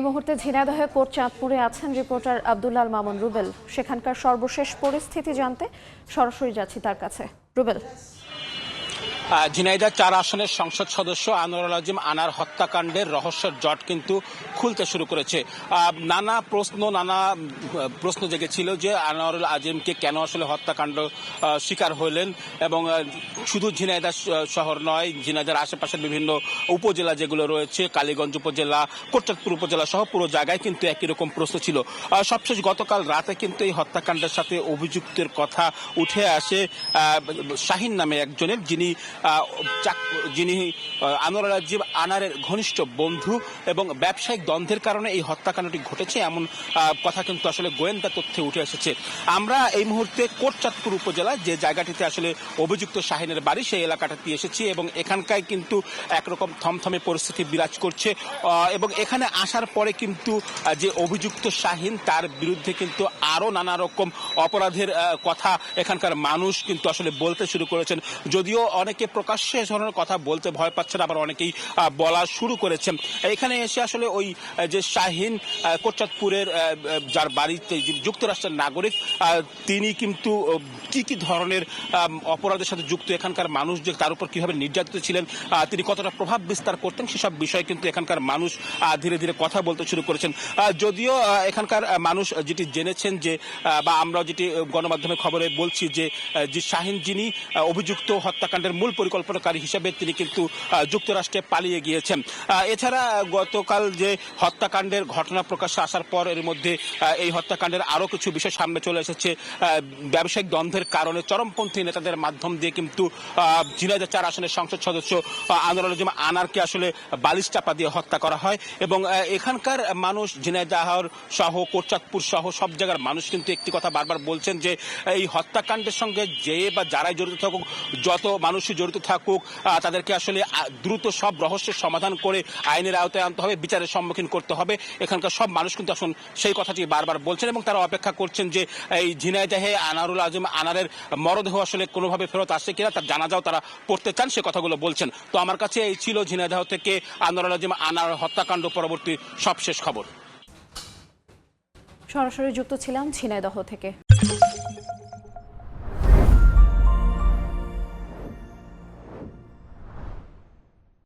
এই মুহূর্তে ঝিনাইদহে কোট চাঁদপুরে আছেন রিপোর্টার আব্দুল্লাল মামুন রুবেল। সেখানকার সর্বশেষ পরিস্থিতি জানতে সরাসরি যাচ্ছি তার কাছে। রুবেল, ঝিনাইদহ 4 আসনের সংসদ সদস্য আনোয়ারুল আজিম আনার হত্যাকাণ্ডের রহস্যের জট কিন্তু খুলতে শুরু করেছে। নানা প্রশ্ন জেগেছিল যে আনোয়ারুল আজিমকে কেন আসলে হত্যাকাণ্ড শিকার হলেন, এবং শুধু ঝিনাইদহ শহর নয়, ঝিনাইদহের আশেপাশের বিভিন্ন উপজেলা যেগুলো রয়েছে, কালীগঞ্জ উপজেলা, কোটচাঁদপুর উপজেলা সহ পুরো জায়গায় কিন্তু একই রকম প্রশ্ন ছিল। সবশেষ গতকাল রাতে কিন্তু এই হত্যাকাণ্ডের সাথে অভিযুক্তের কথা উঠে আসে শাহিন নামে একজনের, যিনি আনোয়ারুল আজিম আনারের ঘনিষ্ঠ বন্ধু, এবং ব্যবসায়িক দ্বন্দ্বের কারণে এই হত্যাকাণ্ডটি ঘটেছে এমন কথা কিন্তু আসলে গোয়েন্দা তথ্যে উঠে এসেছে। আমরা এই মুহূর্তে কোটচাঁদপুর উপজেলা, যে জায়গাটিতে আসলে অভিযুক্ত শাহিনের বাড়ি, সেই এলাকাটাতে এসেছি, এবং এখানকায় কিন্তু একরকম থমথমে পরিস্থিতি বিরাজ করছে। এবং এখানে আসার পরে কিন্তু যে অভিযুক্ত শাহিন, তার বিরুদ্ধে কিন্তু আরো নানা রকম অপরাধের কথা এখানকার মানুষ কিন্তু আসলে বলতে শুরু করেছেন। যদিও অনেকে প্রকাশ্যে এ ধরনের কথা বলতে ভয় পাচ্ছেন, আবার অনেকেই বলা শুরু করেছেন। এখানে এসে আসলে ওই যে শাহিন কোটচাঁদপুরের, যার বাড়িতে যুক্তরাষ্ট্রের নাগরিক, তিনি কিন্তু কি ধরনের অপরাধের সাথে যুক্ত, এখানকার মানুষ যে তার উপর কিভাবে নির্যাতিত ছিলেন, তিনি কতটা প্রভাব বিস্তার করতেন, সেসব বিষয়ে কিন্তু এখানকার মানুষ ধীরে ধীরে কথা বলতে শুরু করেছেন। যদিও এখানকার মানুষ যেটি জেনেছেন, যে বা আমরা যেটি গণমাধ্যমে খবরে বলছি, যে শাহিন যিনি অভিযুক্ত হত্যাকাণ্ডের মূল পরিকল্পনাকারী হিসেবে, তিনি কিন্তু যুক্তরাষ্ট্রে পালিয়ে গিয়েছেন। এছাড়া গতকাল যে হত্যাকাণ্ডের ঘটনা প্রকাশ্যে আসার পর এর মধ্যে এই হত্যাকাণ্ডের আরো কিছু বিষয় সামনে চলে এসেছে। ব্যবসায়িক দ্বন্দ্বের কারণে চরমপন্থী নেতাদের মাধ্যম দিয়ে কিন্তু ঝিনাইদহ 4 আসনের সংসদ সদস্য আনোয়ারুল আজিম আনারকে আসলে বালিশ চাপা দিয়ে হত্যা করা হয়। এবং এখানকার মানুষ, ঝিনাইদহ সহ কোটচাঁদপুর সহ সব জায়গার মানুষ কিন্তু একটি কথা বারবার বলছেন, যে এই হত্যাকাণ্ডের সঙ্গে যে বা যারাই জড়িত থাকুক, যত মানুষই জড়িত থাকুক, তাদেরকে আসলে দ্রুত সব রহস্যের সমাধান করে আইনের আওতায় আনতে হবে, বিচারের সম্মুখীন করতে হবে। এখানকার সব মানুষ কিন্তু আসলে সেই কথাটি বারবার বলছেন, এবং তারা অপেক্ষা করছেন যে এই ঝিনাইদহে আনোয়ারুল আজিম আনারের মরদেহ আসলে কোনোভাবে ফেরত আসছে কিনা, তার জানাজাও তারা পড়তে চান, সে কথাগুলো বলছেন। তো আমার কাছে এই ছিল ঝিনাইদহ থেকে আনোয়ারুল আজিম আনার হত্যাকাণ্ড পরবর্তী সবশেষ খবর। সরাসরি যুক্ত ছিলাম ঝিনাইদহ থেকে।